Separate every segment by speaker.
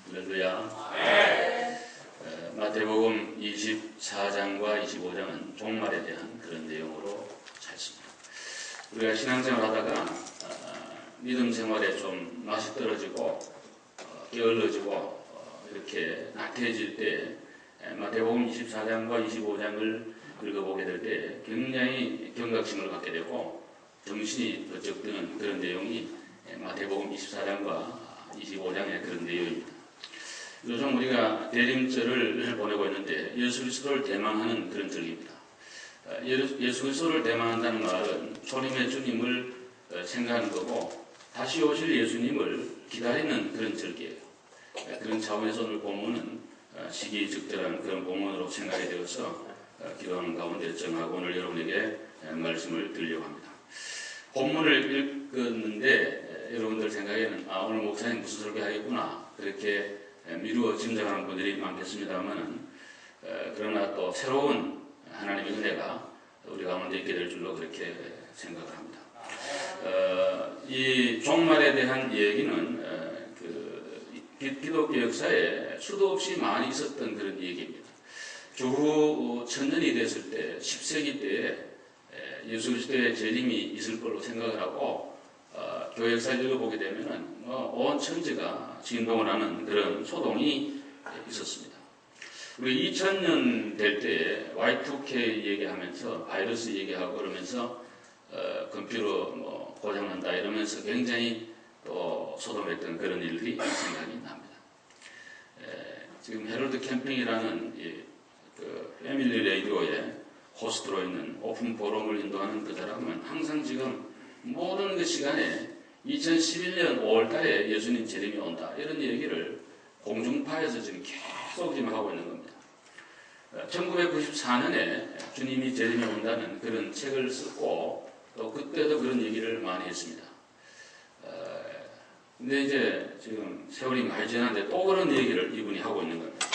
Speaker 1: 할렐루야. 마태복음 24장과 25장은 종말에 대한 그런 내용으로 찾습니다. 우리가 신앙생활 하다가 믿음 생활에 좀 맛이 떨어지고 게을러지고 이렇게 나태해질 때 마태복음 24장과 25장을 읽어보게 될 때 굉장히 경각심을 갖게 되고 정신이 번쩍 드는 그런 내용이 마태복음 24장과 25장의 그런 내용입니다. 요즘 우리가 대림절을 보내고 있는데 예수 그리스도를 대망하는 그런 절기입니다. 예수 그리스도를 대망한다는 말은 초림의 주님을 생각하는 거고 다시 오실 예수님을 기다리는 그런 절기예요. 그런 차원에서 오늘 본문은 시기적절한 그런 본문으로 생각이 되어서 기도하는 가운데 정하고 오늘 여러분에게 말씀을 드리려고 합니다. 본문을 읽었는데 여러분들 생각에는 오늘 목사님 무슨 설교하겠구나 그렇게 미루어 짐작하는 분들이 많겠습니다만 그러나 또 새로운 하나님의 은혜가 우리 가운데 있게 될 줄로 그렇게 생각을 합니다. 이 종말에 대한 얘기는 기독교 역사에 수도 없이 많이 있었던 그런 얘기입니다. 주후 1000년이 됐을 때 10세기 때에 예수 그리스도의 재림이 있을 걸로 생각을 하고 교회 역사를 읽어보게 되면은 온 천지가 진동을 하는 그런 소동이 있었습니다. 우리 2000년 될 때에 Y2K 얘기하면서 바이러스 얘기하고 그러면서 컴퓨터 고장난다 이러면서 굉장히 또 소동했던 그런 일들이 생각이 납니다. 지금 헤럴드 캠핑이라는 그 패밀리 레이디오에 호스트로 있는 오픈 포럼을 인도하는 그 사람은 항상 지금 모든 그 시간에 2011년 5월달에 예수님 재림이 온다 이런 얘기를 공중파에서 지금 계속 지금 하고 있는 겁니다. 1994년에 주님이 재림이 온다는 그런 책을 쓰고 또 그때도 그런 얘기를 많이 했습니다. 근데 이제 지금 세월이 많이 지났는데 또 그런 얘기를 이분이 하고 있는 겁니다.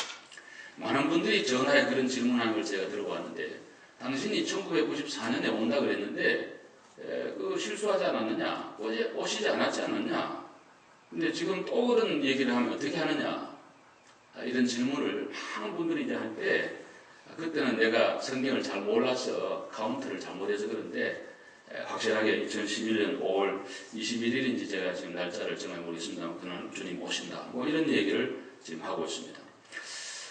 Speaker 1: 많은 분들이 전화에 그런 질문하는 걸 제가 들어봤는데 당신이 1994년에 온다 그랬는데 그 실수하지 않았느냐? 오시지 않았지 않았냐? 근데 지금 또 그런 얘기를 하면 어떻게 하느냐? 이런 질문을 많은 분들이 이제 할 때 그때는 내가 성경을 잘 몰라서 카운트를 잘못해서 그런데 확실하게 2011년 5월 21일인지 제가 지금 날짜를 정해보겠습니다. 그날 주님 오신다. 뭐 이런 얘기를 지금 하고 있습니다.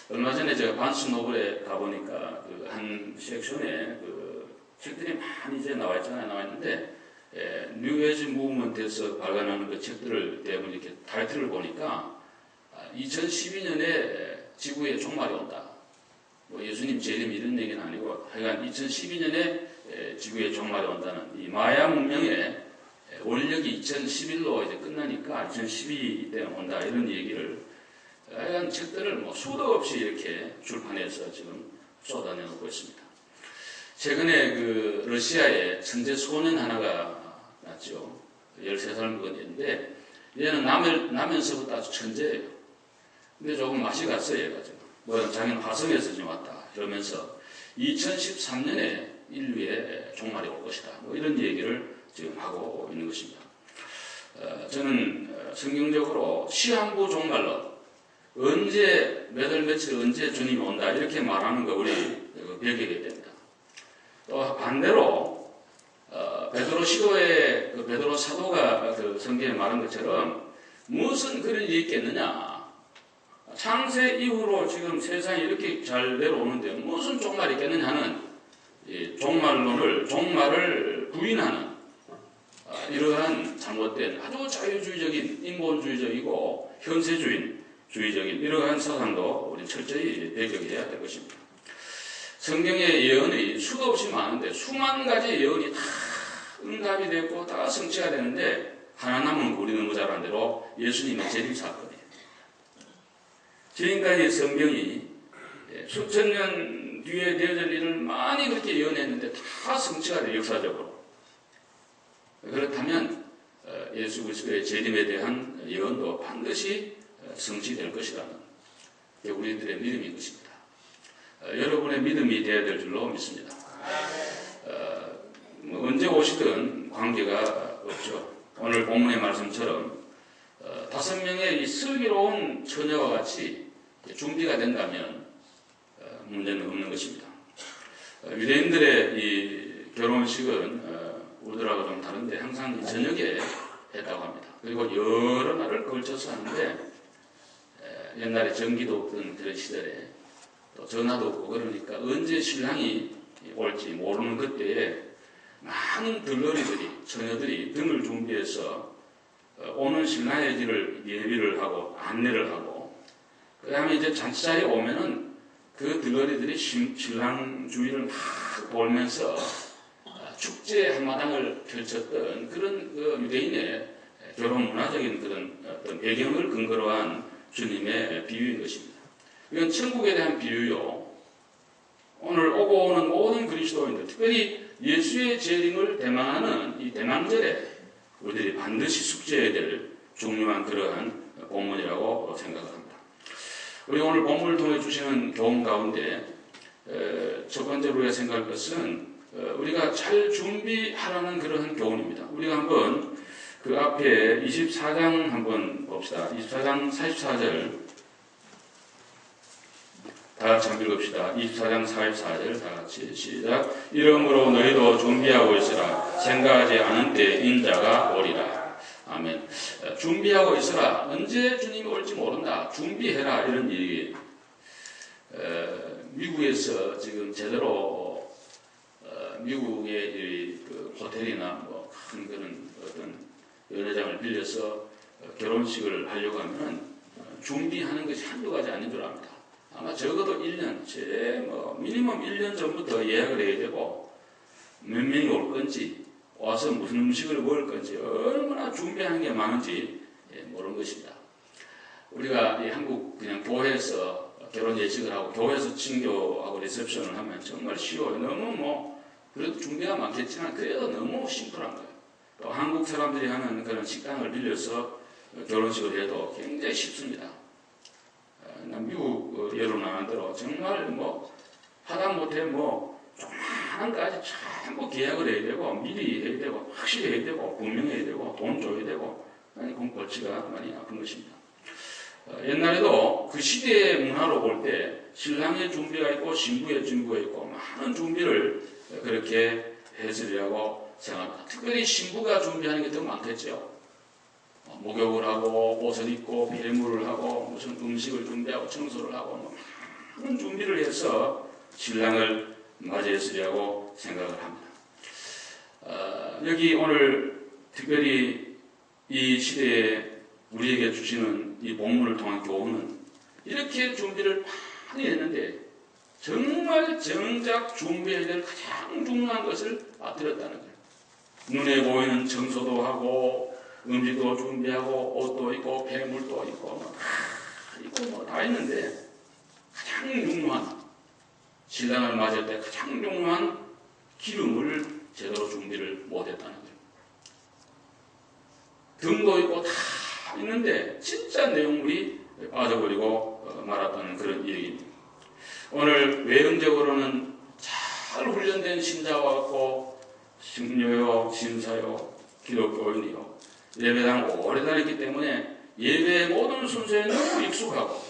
Speaker 1: 얼마 전에 제가 반스 노블에 가보니까 그 한 섹션에 그 책들이 많이 이제 나와 있잖아요. 나와 있는데 뉴에이지 무브먼트에서 발간하는 그 책들을 대부분 이렇게 타이틀을 보니까 2012년에 지구에 종말이 온다. 뭐 예수님 재림 이런 얘기는 아니고 하여간 2012년에 지구에 종말이 온다는 이 마야 문명의 원력이 2011로 이제 끝나니까 2012 때 온다 이런 얘기를 하여간 책들을 뭐 수도 없이 이렇게 출판해서 지금 쏟아내놓고 있습니다. 최근에 그 러시아에 천재 소년 하나가 났죠. 13살 먹었는데 얘는 나면서부터 아주 천재예요. 근데 조금 맛이 갔어요. 얘가 지금. 뭐 자기는 화성에서 지금 왔다 이러면서 2013년에 인류의 종말이 올 것이다. 뭐 이런 얘기를 지금 하고 있는 것입니다. 저는 성경적으로 시한부 종말론 언제 몇 월 며칠 언제 주님이 온다 이렇게 말하는 거 우리 배우게 됩니다. 또 반대로 베드로 시도의 그 베드로 사도가 그 성경에 말한 것처럼 무슨 그런 일이 있겠느냐? 창세 이후로 지금 세상이 이렇게 잘 내려오는데 무슨 종말이 있겠느냐 하는 종말을 부인하는 이러한 잘못된 아주 자유주의적인 인본주의적이고 현세주의적인 이러한 사상도 우리 철저히 배격해야 될 것입니다. 성경의 예언이 수도 없이 많은데 수만 가지 예언이 다 응답이 되고 다 성취가 되는데 하나 남은 우리 너무 잘 아는 대로 예수님의 재림 사건이에요. 지금까지 성경이 수천 년 뒤에 되어질 일을 많이 그렇게 예언했는데 다 성취가 돼요. 역사적으로. 그렇다면 예수 그리스도의 재림에 대한 예언도 반드시 성취될 것이라는 우리들의 믿음인 것입니다. 여러분의 믿음이 되어야 될 줄로 믿습니다. 언제 오시든 관계가 없죠. 오늘 본문의 말씀처럼 5명의 이 슬기로운 처녀와 같이 준비가 된다면 문제는 없는 것입니다. 유대인들의 이 결혼식은 우리들하고 좀 다른데 항상 저녁에 했다고 합니다. 그리고 여러 날을 걸쳐서 하는데 옛날에 전기도 없던 그런 시절에 또 전화도 없고 그러니까 언제 신랑이 올지 모르는 그때에 많은 들러리들이 처녀들이 등을 준비해서 오는 신랑의 길을 예비를 하고 안내를 하고 그 다음에 이제 잔치자리에 오면은 그 들러리들이 신랑 주위를 막 돌면서 축제 한마당을 펼쳤던 그런 그 유대인의 결혼 문화적인 그런 어떤 배경을 근거로 한 주님의 비유인 것입니다. 이건 천국에 대한 비유요. 오늘 오고 오는 모든 그리스도인들, 특별히 예수의 재림을 대망하는 이 대망절에 우리들이 반드시 숙지해야 될 중요한 그러한 본문이라고 생각을 합니다. 우리 오늘 본문을 통해 주시는 교훈 가운데 첫 번째로 우리가 생각할 것은 우리가 잘 준비하라는 그러한 교훈입니다. 우리가 한번 그 앞에 24장 한번 봅시다. 24장 44절 다 같이 한번 읽읍시다. 24장 44절 다 같이 시작. 이러므로 너희도 준비하고 있으라. 생각하지 않은 때 인자가 오리라. 아멘. 준비하고 있으라. 언제 주님이 올지 모른다. 준비해라. 이런 얘기. 미국에서 지금 제대로 미국의 그 호텔이나 뭐 큰 그런 어떤 연회장을 빌려서 결혼식을 하려고 하면 준비하는 것이 한두 가지 아닌 줄 압니다. 아마 적어도 1년, 미니멈 1년 전부터 예약을 해야 되고 몇 명이 올 건지 와서 무슨 음식을 먹을 건지 얼마나 준비하는 게 많은지 모르는 것입니다. 우리가 이 한국 그냥 교회에서 결혼 예식을 하고 교회에서 친교하고 리셉션을 하면 정말 쉬워요. 너무 그래도 준비가 많겠지만 그래도 너무 심플한 거예요. 또 한국 사람들이 하는 그런 식당을 빌려서 결혼식을 해도 굉장히 쉽습니다. 미국 예로 나간 대로 정말 하다못해 조그만한까지 전부 계약을 해야 되고 미리 해야 되고 확실히 해야 되고 분명해야 되고 돈 줘야 되고 그럼 골치가 많이 아픈 것입니다. 옛날에도 그 시대의 문화로 볼 때 신랑의 준비가 있고 신부의 준비가 있고 많은 준비를 그렇게 했으리라고 생각합니다. 특별히 신부가 준비하는 게 더 많겠죠. 목욕을 하고 옷을 입고 배물을 하고 무슨 음식을 준비하고 청소를 하고 많은 준비를 해서 신랑을 맞이했으리라고 생각을 합니다. 여기 오늘 특별히 이 시대에 우리에게 주시는 이 본문을 통한 교훈은 이렇게 준비를 많이 했는데 정말 정작 준비해야 될 가장 중요한 것을 빠뜨렸다는 거예요. 눈에 보이는 청소도 하고 음식도 준비하고 옷도 입고 배물도 입고 다 있는데 가장 중요한 신랑을 맞을 때 가장 중요한 기름을 제대로 준비를 못했다는 거예요. 등도 있고 다 있는데 진짜 내용물이 빠져버리고 말았다는 그런 얘기입니다. 오늘 외형적으로는 잘 훈련된 신자와 같고 신료요, 신사요, 기독교인이요 예배당 오래 다녔기 때문에 예배의 모든 순서에 너무 익숙하고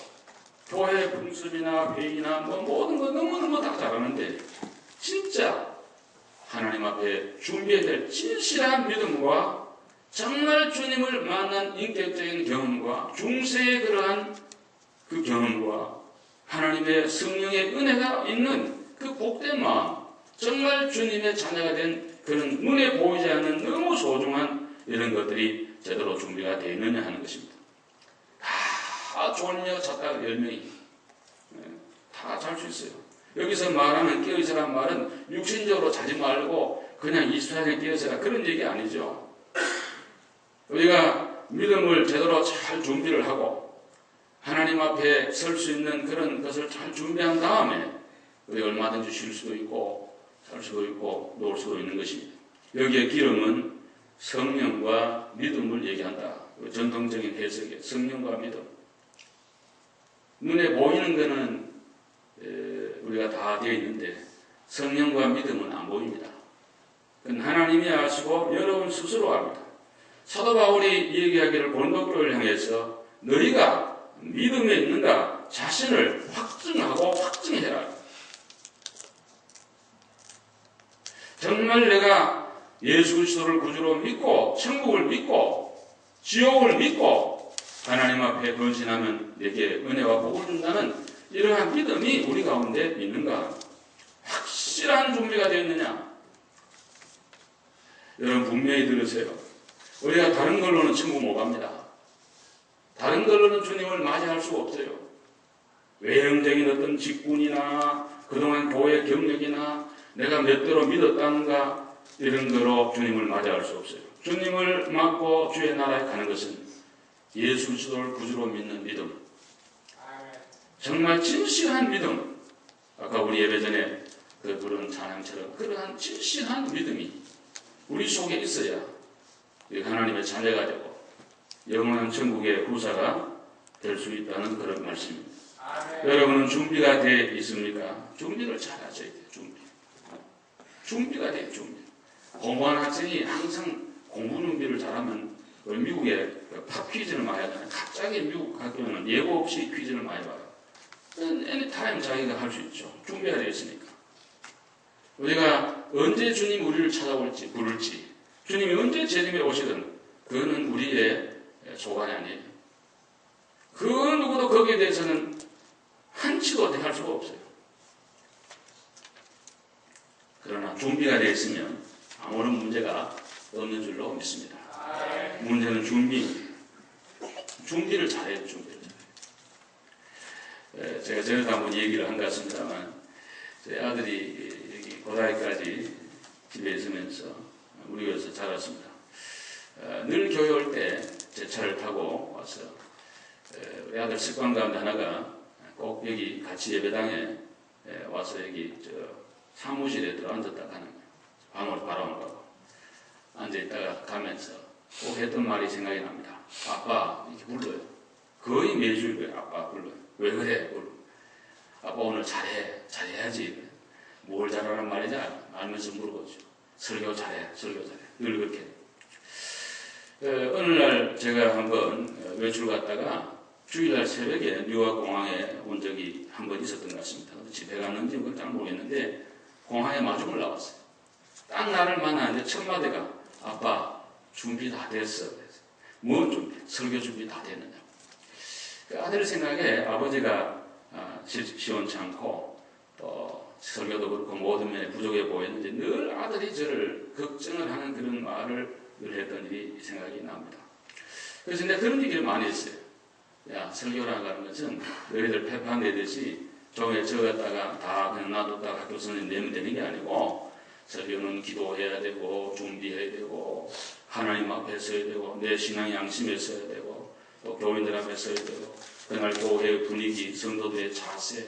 Speaker 1: 교회 분습이나 회의나 모든 거 너무너무 다 잘하는데 진짜 하나님 앞에 준비해야 될 진실한 믿음과 정말 주님을 만난 인격적인 경험과 중세의 그러한 그 경험과 하나님의 성령의 은혜가 있는 그 복된 마음, 정말 주님의 자녀가 된 그런 눈에 보이지 않는 너무 소중한 이런 것들이 제대로 준비가 되어 있느냐 하는 것입니다. 다 졸려 잤다가 10명이 다 잘 수 있어요. 여기서 말하는 깨어있으란 말은 육신적으로 자지 말고 그냥 24시간 깨어있으라 그런 얘기 아니죠. 우리가 믿음을 제대로 잘 준비를 하고 하나님 앞에 설 수 있는 그런 것을 잘 준비한 다음에 우리가 얼마든지 쉴 수도 있고 살 수도 있고 놀 수도 있는 것입니다. 여기에 기름은 성령과 믿음을 얘기한다. 전통적인 해석에 성령과 믿음. 눈에 보이는 것은 우리가 다 되어 있는데 성령과 믿음은 안 보입니다. 그건 하나님이 아시고 여러분 스스로 압니다. 사도 바울이 얘기하기를 고린도 교회를 향해서 너희가 믿음에 있는가 자신을 확증하고 확증해라. 정말 내가 예수 그리스도를 구주로 믿고 천국을 믿고 지옥을 믿고 하나님 앞에 헌신하면 내게 은혜와 복을 준다는 이러한 믿음이 우리 가운데 있는가? 확실한 준비가 되었느냐? 여러분 분명히 들으세요. 우리가 다른 걸로는 천국 못 갑니다. 다른 걸로는 주님을 맞이할 수가 없어요. 외형적인 어떤 직분이나 그동안 교회 경력이나 내가 몇 대로 믿었다는가 이런 거로 주님을 맞이할 수 없어요. 주님을 맞고 주의 나라에 가는 것은 예수 그리스도를 구주로 믿는 믿음, 정말 진실한 믿음, 아까 우리 예배 전에 그 부른 찬양처럼 그러한 진실한 믿음이 우리 속에 있어야 하나님의 자녀가 되고 영원한 천국의 후사가 될 수 있다는 그런 말씀입니다. 여러분은 준비가 되어 있습니까? 준비를 잘 하셔야 돼요. 준비가 돼요. 준비. 공부하는 학생이 항상 공부 준비를 잘하면 미국에 팝 퀴즈를 많이 하잖아요. 갑자기 미국 학교는 예고 없이 퀴즈를 많이 봐요. 애니타임 자기가 할 수 있죠. 준비가 되어 있으니까. 우리가 언제 주님 우리를 찾아올지 부를지 주님이 언제 재림에 오시든 그거는 우리의 소관이 아니에요. 그 누구도 거기에 대해서는 한치도 대할 수가 없어요. 그러나 준비가 되어 있으면 아무런 문제가 없는 줄로 믿습니다. 문제는 준비를 잘해요. 제가 전에도 한번 얘기를 한 것 같습니다만 제 아들이 여기 고등학교까지 집에 있으면서 우리 교회에서 자랐습니다. 늘 교회 올 때 제 차를 타고 와서 우리 아들 습관 가운데 하나가 꼭 여기 같이 예배당에 와서 여기 사무실에 들어앉았다 가는 거예요. 방으로 바라보는 거고 앉아있다가 가면서 꼭 했던 말이 생각이 납니다. 아빠 이렇게 불러요. 거의 매주 그래요. 아빠 불러요. 왜 그래? 아빠 오늘 잘해야지. 뭘 잘하란 말이냐? 알면서 물어보죠. 설교 잘해. 늘 그렇게. 어느 날 제가 한번 외출 갔다가 주일날 새벽에 뉴욕 공항에 온 적이 한 번 있었던 것 같습니다. 집에 갔는지 그건 잘 모르겠는데 공항에 마중을 나왔어요. 딱 나를 만나는데 첫 마디가 아빠 준비 다 됐어. 뭔 준비? 설교 준비 다 됐느냐? 그 아들 생각에 아버지가 시원찮고 또 설교도 그렇고 모든 면에 부족해 보였는데 늘 아들이 저를 걱정을 하는 그런 말을 늘 했던 일이 생각이 납니다. 그래서 내가 그런 얘기를 많이 했어요. 야, 설교라고 하는 것은 너희들 패판 내듯이 종에 적었다가 다 그냥 놔뒀다가 학교 선생님 내면 되는 게 아니고 설교는 기도해야 되고 준비해야 되고 하나님 앞에 서야 되고 내 신앙 양심에 서야 되고 또 교인들 앞에 서야 되고 그날 교회의 분위기, 성도들의 자세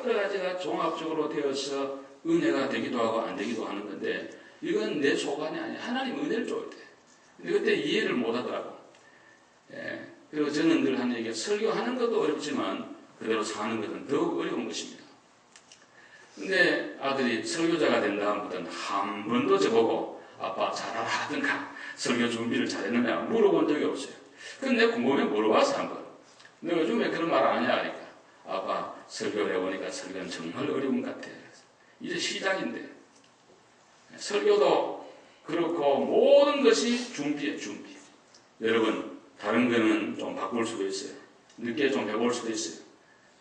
Speaker 1: 여러 가지가 종합적으로 되어서 은혜가 되기도 하고 안 되기도 하는 건데 이건 내 소관이 아니야. 하나님 은혜를 줘야 돼. 근데 그때 이해를 못 하더라고. 그리고 저는 늘 하는 얘기가 설교하는 것도 어렵지만 그대로 사는 것은 더욱 어려운 것입니다. 근데 아들이 설교자가 된 다음부터는 한 번도 저보고 아빠 잘하라 하든가 설교 준비를 잘했느냐 물어본 적이 없어요. 근데 궁금해 물어봐서 한 번. 너 요즘에 그런 말 안 하냐 하니까 아빠 설교를 해보니까 설교는 정말 어려운 것 같아. 이제 시작인데 설교도 그렇고 모든 것이 준비예요. 준비. 여러분 다른 거는 좀 바꿀 수도 있어요. 늦게 좀 해볼 수도 있어요.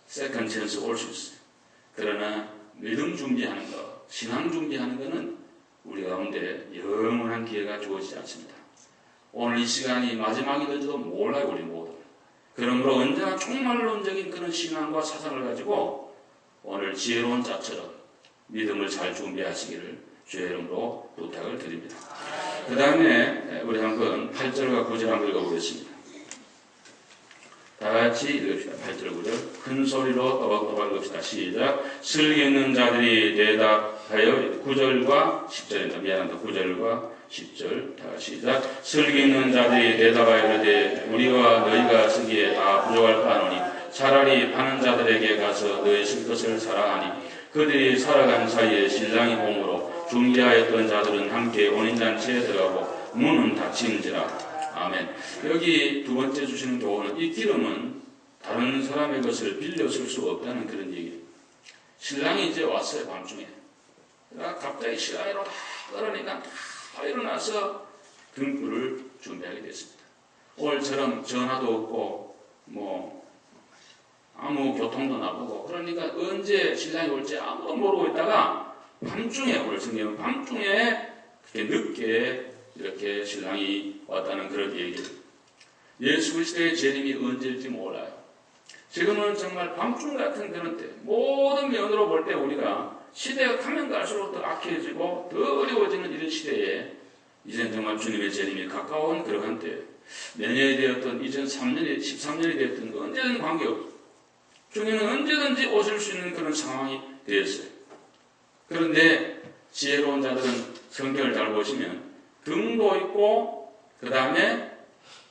Speaker 1: 세컨 찬스 올 수 있어요. 그러나 믿음 준비하는 거, 신앙 준비하는 거는 우리 가운데 영원한 기회가 주어지지 않습니다. 오늘 이 시간이 마지막이 될지도 몰라요. 우리 모두. 그러므로 언제나 총말론적인 그런 신앙과 사상을 가지고 오늘 지혜로운 자처럼 믿음을 잘 준비하시기를 주의 이름으로 부탁을 드립니다. 그 다음에 우리 한번 8절과 9절 한번 읽어보겠습니다. 다 같이 읽읍시다. 8절 9절 큰 소리로 또박또박 읽읍시다. 시작. 슬기 있는 자들이 대답하여 9절과 10절입니다. 미안합니다. 9절과 10절 다 시작. 슬기 있는 자들이 대답하여 이르되 우리와 너희가 쓰기에 다 부족할 바노니 차라리 파는 자들에게 가서 너희 쓸 것을 사라 하니 그들이 살아간 사이에 신랑이 오므로 준비하였던 자들은 함께 혼인잔치에 들어가고 문은 닫힌지라. 아멘. 여기 두 번째 주시는 교훈은 이 기름은 다른 사람의 것을 빌려 쓸 수가 없다는 그런 얘기예요. 신랑이 이제 왔어요, 밤중에. 그러니까 갑자기 시간으로 다 떨어니까 다 일어나서 등불을 준비하게 됐습니다. 오늘처럼 전화도 없고 뭐 아무 교통도 나쁘고 그러니까 언제 신랑이 올지 아무도 모르고 있다가 밤중에, 오늘 성경은 밤중에 그렇게 늦게 이렇게 신랑이 왔다는 그런 얘기예요. 예수 그리스도의 재림이 언제일지 몰라요. 지금은 정말 밤중 같은 그런 때, 모든 면으로 볼 때 우리가 시대가 가면 갈수록 더 악해지고 더 어려워지는 이런 시대에 이제는 정말 주님의 재림이 가까운 그러한 때, 내년이 되었던 2013년이 13년이 되었던 언제든 관계없고 주님은 언제든지 오실 수 있는 그런 상황이 되었어요. 그런데 지혜로운 자들은 성경을 잘 보시면 등도 있고 그 다음에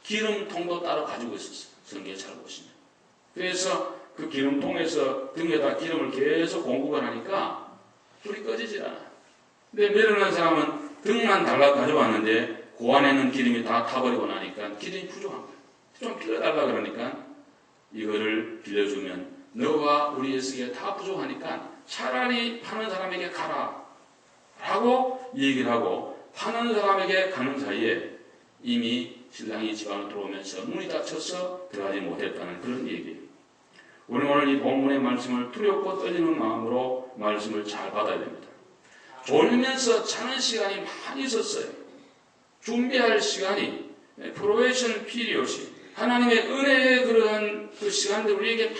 Speaker 1: 기름통도 따로 가지고 있었어요. 성경을 잘 보시면. 그래서 그 기름통에서 등에다 기름을 계속 공급을 하니까 불이 꺼지질 않아요. 근데 미련한 사람은 등만 달라 가져왔는데 그 안에는 기름이 다 타버리고 나니까 기름이 부족한 거예요. 좀 빌려달라 그러니까 이거를 빌려주면 너와 우리 예수에게 다 부족하니까 차라리 파는 사람에게 가라 라고 얘기를 하고 파는 사람에게 가는 사이에 이미 신랑이 집 안으로 들어오면서 문이 닫혀서 들어가지 못했다는 그런 얘기예요. 우리는 오늘 이 본문의 말씀을 두렵고 떨리는 마음으로 말씀을 잘 받아야 됩니다. 졸면서 자는 시간이 많이 있었어요. 준비할 시간이, 프로베이션 피리엇이 하나님의 은혜의 그러한 그 시간들 우리에게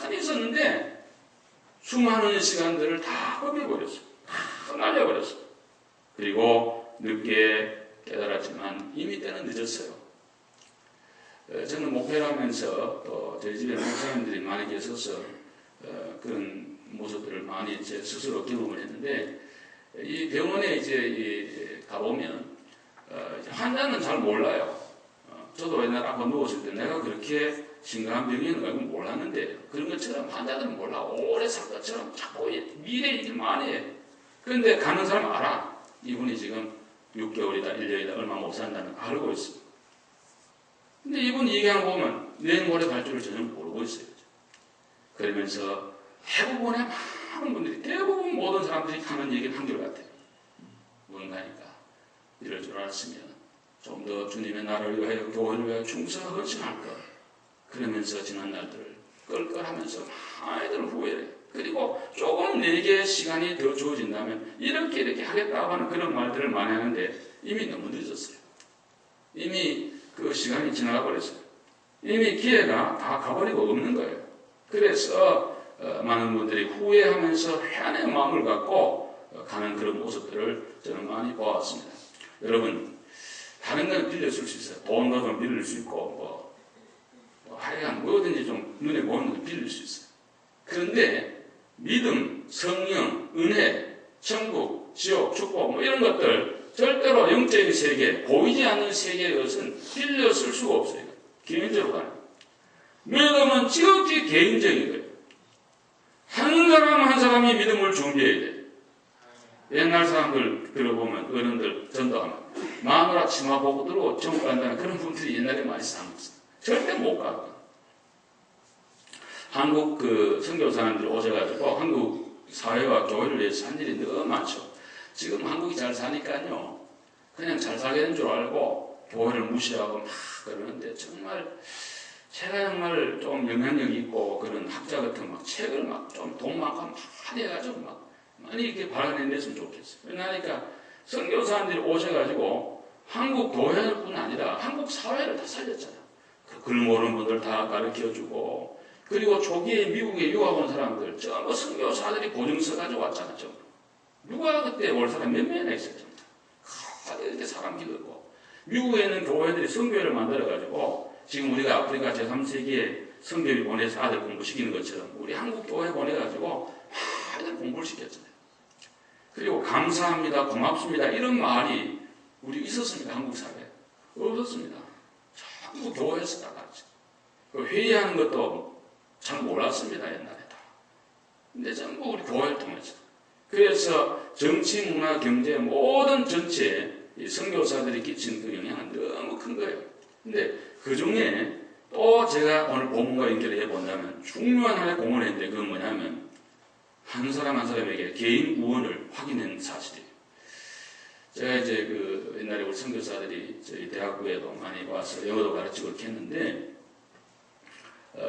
Speaker 1: 많이 있었는데 수많은 시간들을 다 허비해버렸어요. 다 날려버렸어요. 그리고 늦게 깨달았지만 이미 때는 늦었어요. 저는 목회를 하면서 저희 집에 목사님들이 많이 계셔서 그런 모습들을 많이 제 스스로 경험을 했는데 이 병원에 이제 가보면 환자는 잘 몰라요. 저도 옛날 아파 누웠을 때 내가 그렇게 심각한 병이 있는 걸 몰랐는데 그런 것처럼 환자들은 몰라. 오래 살 것처럼 자꾸 미래 얘기를 많이 해. 그런데 가는 사람은 알아. 이분이 지금 6개월이다, 1년이다, 얼마 못 산다는 거 알고 있어. 근데 이분 얘기하는 거 보면 내일 모레 갈 줄을 전혀 모르고 있어요. 그러면서 대부분의 많은 분들이, 대부분 모든 사람들이 하는 얘기는 한결같아요. 뭔가니까 이럴 줄 알았으면 좀 더 주님의 나라를 위하여 교회를 위하여 충성하고 헌신할 것. 그러면서 지난 날들을 껄껄하면서 많이들 후회해. 그리고 조금 내게 시간이 더 주어진다면 이렇게 하겠다고 하는 그런 말들을 많이 하는데 이미 너무 늦었어요. 이미 그 시간이 지나가 버렸어요. 이미 기회가 다 가버리고 없는 거예요. 그래서 많은 분들이 후회하면서 회한의 마음을 갖고 가는 그런 모습들을 저는 많이 보았습니다. 여러분, 다른 건 빌려줄 수 있어요. 돈도 좀 빌릴 수 있고 하여간 뭐든지 좀 눈에 보이는 건 빌릴 수 있어요. 그런데 믿음, 성령, 은혜, 천국, 지옥, 축복 이런 것들 절대로 영적인 세계, 보이지 않는 세계의 것은 빌려 쓸 수가 없어요. 개인적으로 가는 거예요. 믿음은 지극히 개인적인 거예요. 한 사람 한 사람이 믿음을 준비해야 돼요. 옛날 사람들 들어보면 어른들 전도하면 마누라 치마 보고 들고 전국 간다는 그런 분들이 옛날에 많이 사는거어요. 절대 못 가요. 한국 그 선교사님들이 오셔가지고 한국 사회와 교회를 위해서 한 일이 너무 많죠. 지금 한국이 잘 사니까요. 그냥 잘 살게 된 줄 알고 교회를 무시하고 막 그러는데 정말 제가 정말 좀 영향력 있고 그런 학자 같은 막 책을 막 좀 돈 많고 많이 해가지고 막 많이 이렇게 발견해냈으면 좋겠어요. 왜냐하니까 선교사님들이 오셔가지고 한국 교회뿐 아니라 한국 사회를 다 살렸잖아요. 글 모르는 분들 다 가르쳐주고 그리고 초기에 미국에 유학 온 사람들 전부 선교사들이 보증서 가지고 왔잖아요. 전부. 누가 그때 올 사람 몇 명이나 있어요. 다들 이렇게 사람 기도고 미국에 있는 교회들이 선교회를 만들어가지고 지금 우리가 아프리카 제3세기에 선교회 보내서 아들 공부시키는 것처럼 우리 한국 교회 보내가지고 아들 공부를 시켰잖아요. 그리고 감사합니다, 고맙습니다 이런 말이 우리 있었습니다. 한국 사회에. 없었습니다. 전부 교회에서 다 가르쳐. 회의하는 것도 잘 몰랐습니다. 옛날에 다. 근데 전부 우리 교회를 통해서. 그래서 정치, 문화, 경제 모든 전체에 이 선교사들이 끼친 그 영향은 너무 큰 거예요. 근데 그 중에 또 제가 오늘 본문과 연결해 본다면 중요한 하나의 공헌을 했는데 그건 뭐냐면 한 사람 한 사람에게 개인 구원을 확인한 사실이에요. 제가 이제 그 옛날에 우리 선교사들이 저희 대학교에도 많이 와서 영어도 가르치고 이렇게 했는데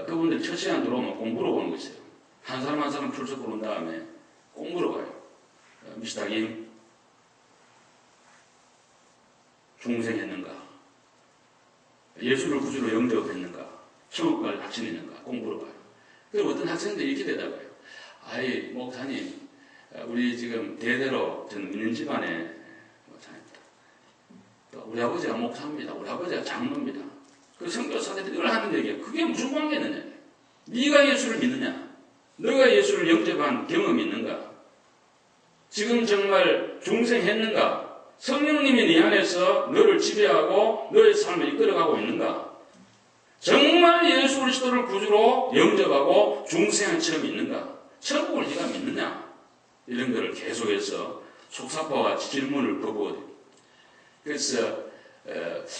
Speaker 1: 그분들이 첫 시간 들어오면 공부로 오는 거 있어요. 한 사람 한 사람 출석 부른 다음에 공부로 가요. 미스터김 중생했는가? 예수를 구주로 영접했는가? 천국 갈 확신이 있는가? 공부로 가요. 그럼 어떤 학생들이 이렇게 대답해요. 아이 목사님, 우리 지금 대대로 저는 믿는 집안에 우리 아버지가 목사입니다. 우리 아버지가 장로입니다. 그 선교사들이 늘 하는 얘기예요. 그게 무슨 관계느냐? 네가 예수를 믿느냐? 너가 예수를 영접한 경험이 있는가? 지금 정말 중생했는가? 성령님이 네 안에서 너를 지배하고 너의 삶을 이끌어가고 있는가? 정말 예수 그리스도를 구주로 영접하고 중생한 체험이 있는가? 천국을 네가 믿느냐? 이런 거를 계속해서 속사포와 같이 질문을 퍼부어요. 그래서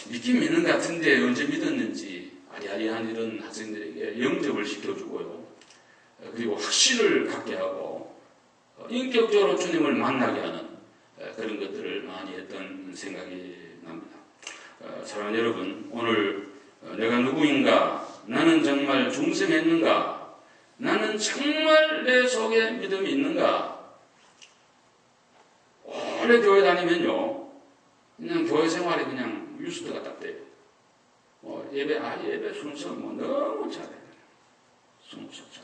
Speaker 1: 믿긴 믿는 것 같은데 언제 믿었는지 아리아리한 이런 학생들에게 영접을 시켜주고요. 그리고 확신을 갖게 하고 인격적으로 주님을 만나게 하는 그런 것들을 많이 했던 생각이 납니다. 사랑하는 여러분, 오늘 내가 누구인가? 나는 정말 중생했는가? 나는 정말 내 속에 믿음이 있는가? 오래 교회 다니면요, 그냥 교회 생활이 그냥 유스트가 딱 돼요. 예배 순서 너무 잘해. 순서 잘.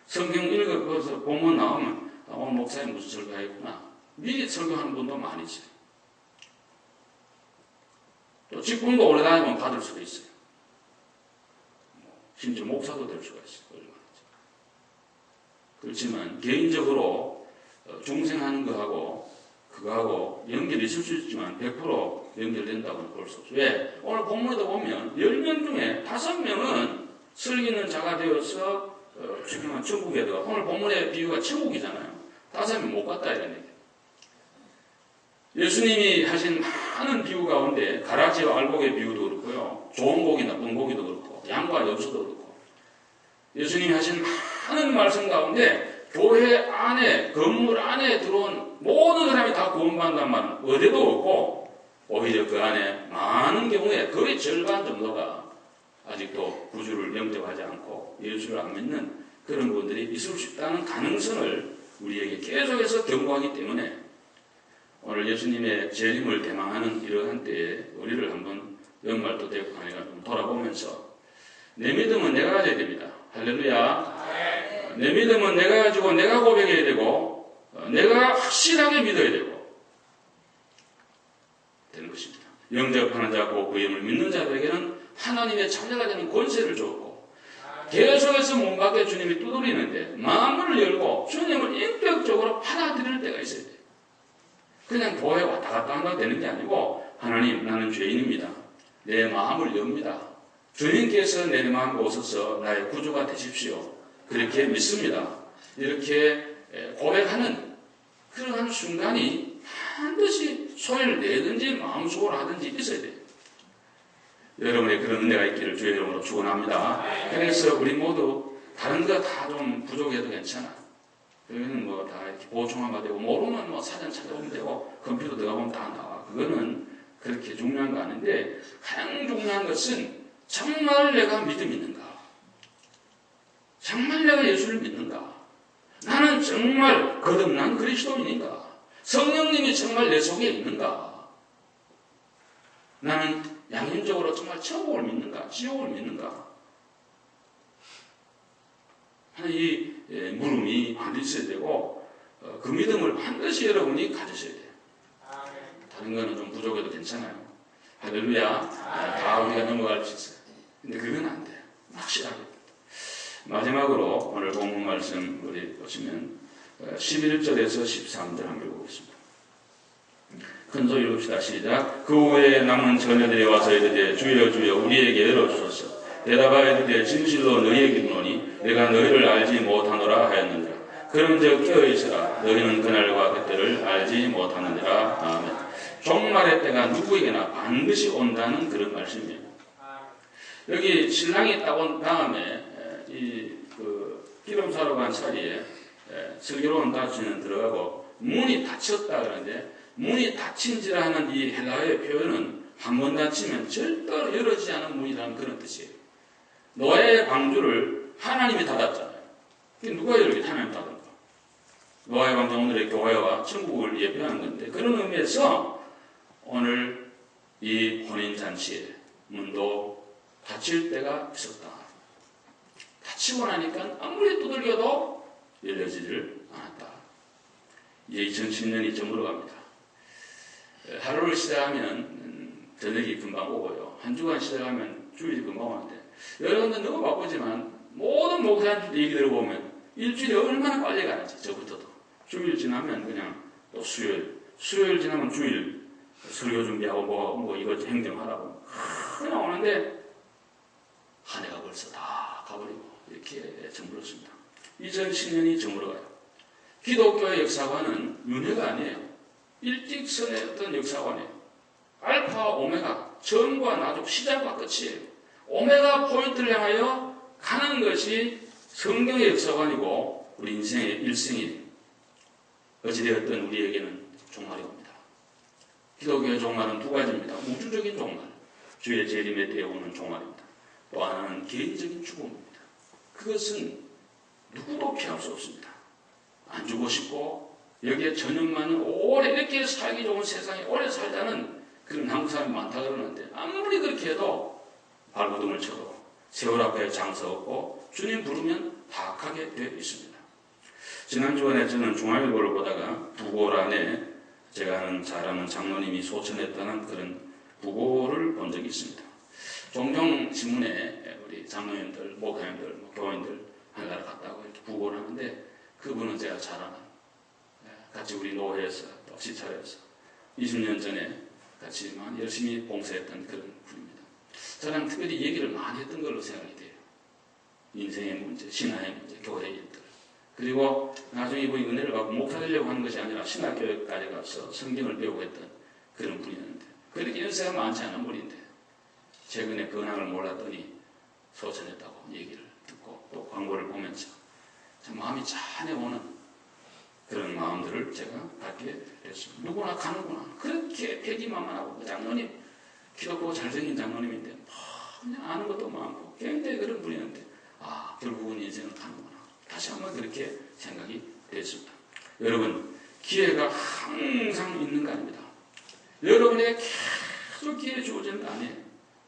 Speaker 1: 성경 읽어서 본문 나오면 오늘 목사님 무슨 설교하겠구나. 미리 설교하는 분도 많이 있어요. 또 직분도 오래 다니면 받을 수도 있어요. 심지어 목사도 될 수가 있어요. 그렇지만 개인적으로 중생하는 거하고 그거하고 연결이 있을 수 있지만 100% 연결된다고는 볼 수 없어요. 왜? 오늘 본문에도 보면 10명 중에 5명은 슬기는 자가 되어서 천국에 들어가. 오늘 본문의 비유가 천국이잖아요. 5명 못 갔다 이런 얘기예요. 예수님이 하신 많은 비유 가운데 가라지와 알곡의 비유도 그렇고요. 좋은 고기, 나쁜 고기도 그렇고 양과 염소도 그렇고 예수님이 하신 많은 말씀 가운데 교회 안에, 건물 안에 들어온 모든 사람이 다 구원받는다는 말은 어디도 없고 오히려 그 안에 많은 경우에 거의 절반 정도가 아직도 구주를 영접하지 않고 예수를 안 믿는 그런 분들이 있을 수 있다는 가능성을 우리에게 계속해서 경고하기 때문에 오늘 예수님의 재림을 대망하는 이러한 때에 우리를 한번 연말도 되고 하니까 좀 돌아보면서 내 믿음은 내가 가져야 됩니다. 할렐루야. 내 믿음은 내가 가지고 내가 고백해야 되고 내가 확실하게 믿어야 되고 되는 것입니다. 영접하는 자고 그 이름을 믿는 자들에게는 하나님의 자녀가 되는 권세를 줬고 계속해서 문 밖에 주님이 두드리는데 마음을 열고 주님을 인격적으로 받아들일 때가 있어야 돼요. 그냥 교회 왔다 갔다 한다고 되는 게 아니고 하나님 나는 죄인입니다. 내 마음을 엽니다. 주님께서 내 마음에 오셔서 나의 구주가 되십시오. 그렇게 믿습니다. 이렇게 고백하는 그러한 순간이 반드시 소리를 내든지 마음속으로 하든지 있어야 돼요. 여러분의 그런 은혜가 있기를 주의 이름으로 축원합니다. 그래서 우리 모두 다른 거 다 좀 부족해도 괜찮아. 그거는 뭐 다 이렇게 보충하면 되고 모르면 뭐 사전 찾아보면 되고 컴퓨터 들어가보면 다 나와. 그거는 그렇게 중요한 거 아닌데 가장 중요한 것은 정말 내가 믿음이 있는가? 정말 내가 예수를 믿는가? 나는 정말 거듭난 그리스도인인가? 성령님이 정말 내 속에 있는가? 나는 양심적으로 정말 천국을 믿는가? 지옥을 믿는가? 이 물음이 반드시 있어야 되고 그 믿음을 반드시 여러분이 가지셔야 돼요. 다른 거는 좀 부족해도 괜찮아요. 할렐루야. 다 우리가 넘어갈 수 있어요. 근데 그건 안 돼요. 확실하게. 마지막으로 오늘 본문 말씀 우리 보시면 11절에서 13절 한번 읽어보겠습니다. 큰 소리 읽읍시다. 시작. 그 후에 남은 처녀들이 와서 이르되 주여 주여 우리에게 열어주소서. 대답하여 이르되 진실로 너희에게 이르노니 내가 너희를 알지 못하노라 하였느니라. 그런즉 깨어있으라. 너희는 그날과 그때를 알지 못하느니라. 아멘. 종말의 때가 누구에게나 반드시 온다는 그런 말씀이에요. 여기 신랑이 딱 온 다음에 기름 사러 간 자리에 슬기로운 다치는 들어가고 문이 닫혔다 그러는데, 문이 닫힌지라 하는 이 헬라어의 표현은 한 번 닫히면 절대로 열어지지 않은 문이라는 그런 뜻이에요. 노아의 방주를 하나님이 닫았잖아요. 누가 열게? 하나님 닫은 거. 노아의 방주, 오늘의 교회와 천국을 예표하는 건데, 그런 의미에서 오늘 이 혼인잔치의 문도 닫힐 때가 있었다. 닫히고 나니까 아무리 두들겨도 열려지질 않았다. 이제 2010년이 저물어 갑니다. 하루를 시작하면 저녁이 금방 오고요. 한 주간 시작하면 주일이 금방 오는데, 여러분들 너무 바쁘지만 모든 목사님들 얘기 들어보면 일주일이 얼마나 빨리 가는지, 저부터도. 주일 지나면 그냥 또 수요일 지나면 주일, 설교 준비하고 뭐 이거 행정하라고 그냥 오는데 한 해가 벌써 다 가버리고 이렇게 저물었습니다. 2010년이 저물어가요. 기독교의 역사관은 윤회가 아니에요. 일직선의 어떤 역사관이에요. 알파와 오메가, 전과 나중, 시작과 끝이에요. 오메가 포인트를 향하여 가는 것이 성경의 역사관이고 우리 인생의 일생이에요. 어찌되었든 우리에게는 종말이 옵니다. 기독교의 종말은 두 가지입니다. 우주적인 종말, 주의 재림에 대해 오는 종말입니다. 또 하나는 개인적인 죽음입니다. 그것은 누구도 피할 수 없습니다. 안 죽고 싶고 여기에 전념만은 오래 이렇게 살기 좋은 세상에 오래 살자는 그런 한국 사람이 많다 그러는데, 아무리 그렇게 해도 발버둥을 쳐도 세월 앞에 장사 없고 주님 부르면 다하게 되어 있습니다. 지난주간에 저는 중앙일보를 보다가 부고 안에 제가 잘 아는 장로님이 소천했다는 그런 부고를 본 적이 있습니다. 종종 신문에 우리 장로님들, 목사님들, 교인들 하나를 갔다고 이렇게 부고를 하는데, 그분은 제가 잘 아는, 같이 우리 노회에서 또 시찰에서 20년 전에 같이 열심히 봉사했던 그런 분입니다. 저랑 특별히 얘기를 많이 했던 걸로 생각이 돼요. 인생의 문제, 신앙의 문제, 교회의 일들. 그리고 나중에 이분이 은혜를 받고 목사 되려고 하는 것이 아니라 신학교까지 가서 성경을 배우고 했던 그런 분이었는데, 그렇게 연세가 많지 않은 분인데 최근에 근황을 몰랐더니 소천했다고 얘기를 듣고 또 광고를 보면서 참 마음이 짠해오는 그런 마음들을 제가 갖게 됐습니다. 누구나 가는구나. 그렇게 패기만만하고, 그 장로님 기독교 잘생긴 장로님인데 그냥 아는 것도 많고 굉장히 그런 분이었는데, 결국은 인생을 가는구나. 다시 한번 그렇게 생각이 됐습니다. 여러분, 기회가 항상 있는 거 아닙니다. 여러분에게 계속 기회 주어지는 거 아니에요.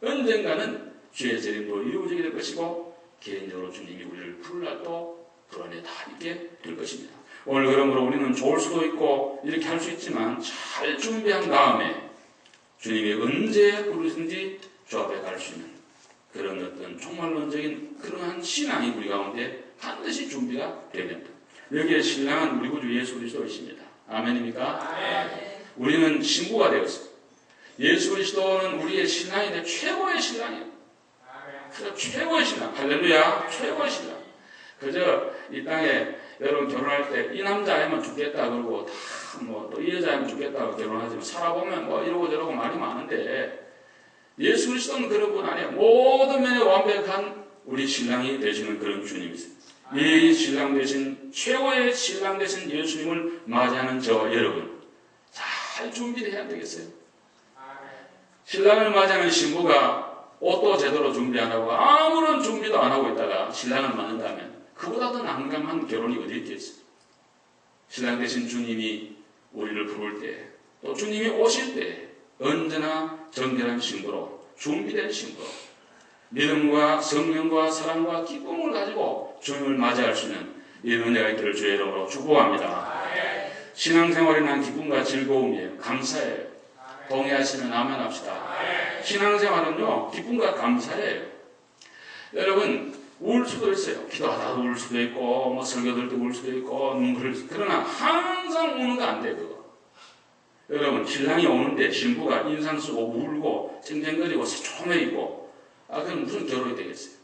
Speaker 1: 언젠가는 주의 재림도 이루어지게 될 것이고, 개인적으로 주님이 우리를 부를 날도 불안에 다 있게 될 것입니다. 오늘 그러므로 우리는 좋을 수도 있고 이렇게 할 수 있지만, 잘 준비한 다음에 주님이 언제 부르신지 주 앞에 갈 수 있는 그런 어떤 종말론적인 그러한 신앙이 우리 가운데 반드시 준비가 되어야 됩니다. 여기에 신랑은 우리 구주 예수 그리스도이십니다. 아멘입니까? 아멘. 우리는 신부가 되었습니다. 예수 그리스도는 우리의 신랑인데 최고의 신랑이에요. 그래서 최고의 신랑, 할렐루야, 최고의 신랑. 그저 이 땅에 여러분 결혼할 때 이 남자애면 죽겠다 그러고 다 또 이 여자애면 죽겠다고 결혼하지만 살아보면 이러고 저러고 말이 많은데, 예수 그리스도는 그런 분 아니에요. 모든 면에 완벽한 우리 신랑이 되시는 그런 주님이세요. 이 신랑 되신, 최고의 신랑 되신 예수님을 맞이하는 저 여러분, 잘 준비를 해야 되겠어요. 신랑을 맞이하는 신부가 옷도 제대로 준비 안 하고 아무런 준비도 안 하고 있다가 신랑을 만난다면 그보다 더 난감한 결혼이 어디 있겠어요. 신랑 되신 주님이 우리를 부를 때, 또 주님이 오실 때 언제나 정결한 신부로, 준비된 신부로 믿음과 성령과 사랑과 기쁨을 가지고 주님을 맞이할 수 있는 이런 은혜가 있기를 주의 이름으로 축복합니다. 신앙생활이란 기쁨과 즐거움이에요. 감사예요. 동의하시면 아멘 합시다. 신앙생활은요, 기쁨과 감사예요. 여러분, 울 수도 있어요. 기도하다가 울 수도 있고, 설교 들도 울 수도 있고, 그러나 항상 우는 거 안 돼, 그거. 여러분, 신랑이 오는데 신부가 인상 쓰고 울고 쨍쨍거리고 새초매이고, 그럼 무슨 결혼이 되겠어요?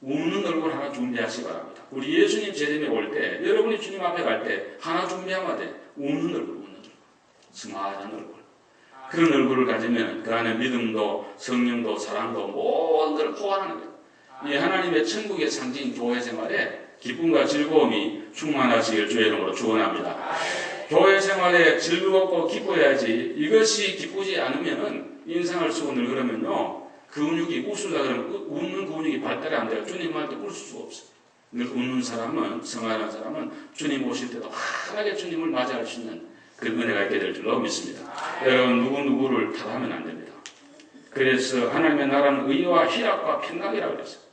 Speaker 1: 우는 얼굴 하나 준비하시기 바랍니다. 우리 예수님 재림에 올 때, 여러분이 주님 앞에 갈 때 하나 준비하면 돼. 우는 얼굴, 스마일한 얼굴. 그런 얼굴을 가지면 그 안에 믿음도 성령도 사랑도 모든 걸 포괄하는 거예요. 이 하나님의 천국의 상징 교회 생활에 기쁨과 즐거움이 충만하시길 주의 이름으로 축원합니다. 교회 생활에 즐겁고 기뻐야지 이것이 기쁘지 않으면 인상을 쓰고 늘 그러면요 근육이 웃으려 그러면 웃는 근육이 발달이 안 돼요. 주님 할 때 웃을 수가 없어요. 늘 웃는 사람은 성화하는 사람은 주님 오실 때도 환하게 주님을 맞이할 수 있는 그 은혜가 있게 될 줄로 믿습니다. 여러분 누구를 탓하면 안 됩니다. 그래서 하나님의 나라는 의와 희락과 평강이라고 그랬어요.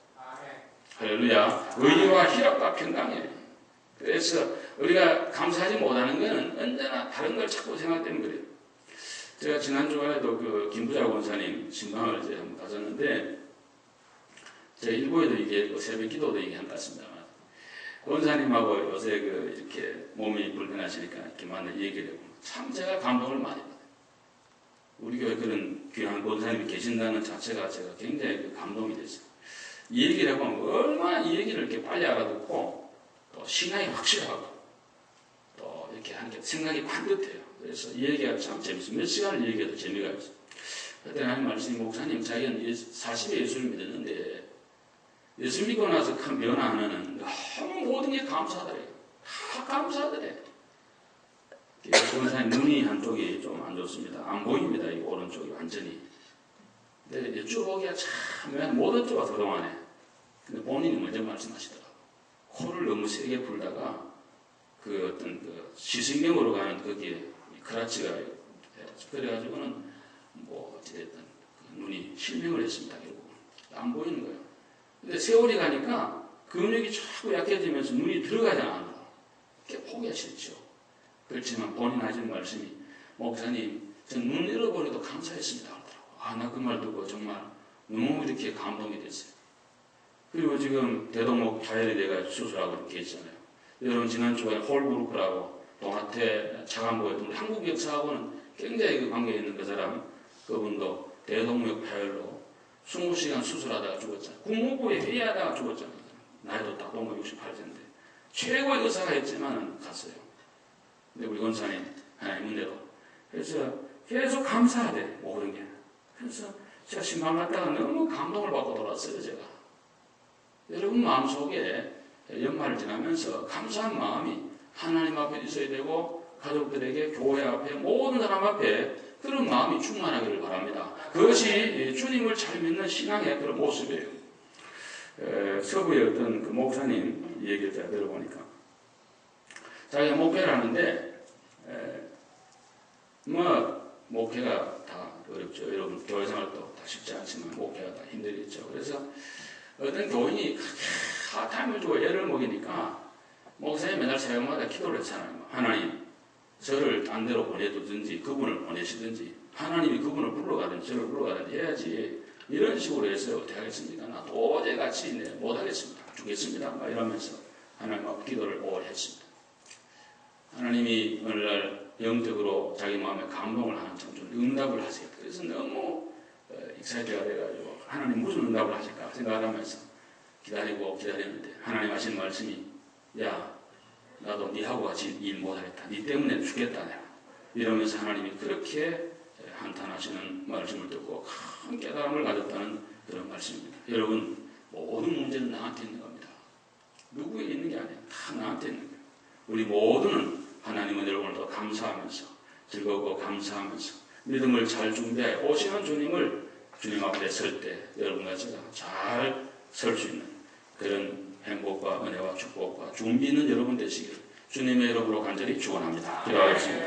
Speaker 1: 할렐루야. 의와 희락과 평강이에요. 그래서 우리가 감사하지 못하는 것은 언제나 다른 걸 자꾸 생각 때문에 그래요. 제가 지난주에도 그 김부자 원사님 신방을 이제 한번 가졌는데 제가 일부에도 이게 새벽 기도도 얘기한 것 같습니다만 원사님하고 요새 그 이렇게 몸이 불편하시니까 이렇게 만나 얘기를 해보면 참 제가 감동을 많이 받아요. 우리 교회 그런 귀한 원사님이 계신다는 자체가 제가 굉장히 그 감동이 됐어요. 이 얘기를 해보면 얼마나 이 얘기를 이렇게 빨리 알아듣고 또 신앙이 확실하고 또 이렇게 하는 게 생각이 반듯해요. 그래서 이 얘기가 참 재밌어요. 몇 시간을 얘기해도 재미가 있어요. 그때 하나님 말씀이 목사님 자기는 40에 예수를 믿었는데 예수 믿고 나서 큰 변화 하나는 너무 모든 게 감사하더래요. 다 감사하더래. 목사님 눈이 한쪽이 좀 안 좋습니다. 안 보입니다. 이 오른쪽이 완전히. 근데 쭉 보기가 참 모든 쪽가 그동안에. 근데 본인이 먼저 말씀하시더라고요. 코를 너무 세게 불다가 그 어떤 그 시신경으로 가는 거기에 크라치가 그래가지고는 뭐 어찌됐든 눈이 실명을 했습니다. 결국 안 보이는 거예요. 근데 세월이 가니까 근육이 자꾸 약해지면서 눈이 들어가지 않아요. 그게 보기가 싫죠. 그렇지만 본인 하시는 말씀이 목사님 전 눈 잃어버려도 감사했습니다 하더라고요. 나 그 말 듣고 정말 너무 이렇게 감동이 됐어요. 그리고 지금 대동목 파열이 돼가 수술하고 계시잖아요. 여러분 지난주에 홀브루크라고 동아태 차관보였던 우리 한국 역사하고는 굉장히 그 관계 있는 그 사람 그분도 대동목 파열로 20시간 수술하다가 죽었잖아요. 국무부에 회의하다가 죽었잖아요. 나이도 딱 보면 68세인데 최고의 의사가 있지만 갔어요. 근데 우리 권사님 하나님 은혜로 그래서 계속 감사하대 모든 게. 그래서 제가 신방 갔다가 너무 감동을 받고 돌아왔어요. 제가 여러분 마음속에 연말을 지나면서 감사한 마음이 하나님 앞에 있어야 되고 가족들에게 교회 앞에 모든 사람 앞에 그런 마음이 충만하기를 바랍니다. 그것이 주님을 잘 믿는 신앙의 그런 모습이에요. 서부의 어떤 그 목사님 얘기를 제가 들어보니까 자기가 목회를 하는데 뭐 목회가 다 어렵죠. 여러분 교회 생활도 다 쉽지 않지만 목회가 다 힘들겠죠. 그래서 어떤 교인이 타임을 주고 애를 먹이니까 목사님 맨날 새벽마다 기도를 했잖아요. 하나님 저를 딴 데로 보내두든지 그분을 보내시든지 하나님이 그분을 불러가든지 저를 불러가든지 해야지 이런 식으로 해서 어떻게 하겠습니까? 나 도저히 같이 못하겠습니다. 죽겠습니다. 막 이러면서 하나님 앞에 기도를 오래 했습니다. 하나님이 오늘날 영적으로 자기 마음에 감동을 하는 좀 응답을 하세요. 그래서 너무 익사이트가 돼가지고 하나님 무슨 응답을 하실까 생각을 하면서 기다렸는데 하나님 하신 말씀이 야 나도 니하고 같이 일 못하겠다. 니 때문에 죽겠다 내가. 이러면서 하나님이 그렇게 한탄하시는 말씀을 듣고 큰 깨달음을 가졌다는 그런 말씀입니다. 여러분 모든 문제는 나한테 있는 겁니다. 누구에게 있는 게 아니에요. 다 나한테 있는 거예요. 우리 모두는 하나님의 은혜를 더 감사하면서 즐겁고 감사하면서 믿음을 잘 준비해 오시는 주님 앞에 설 때 여러분과 제가 잘 설 수 있는 그런 행복과 은혜와 축복과 준비 있는 여러분 되시길 주님의 이름으로 간절히 축원합니다. 기도하겠습니다.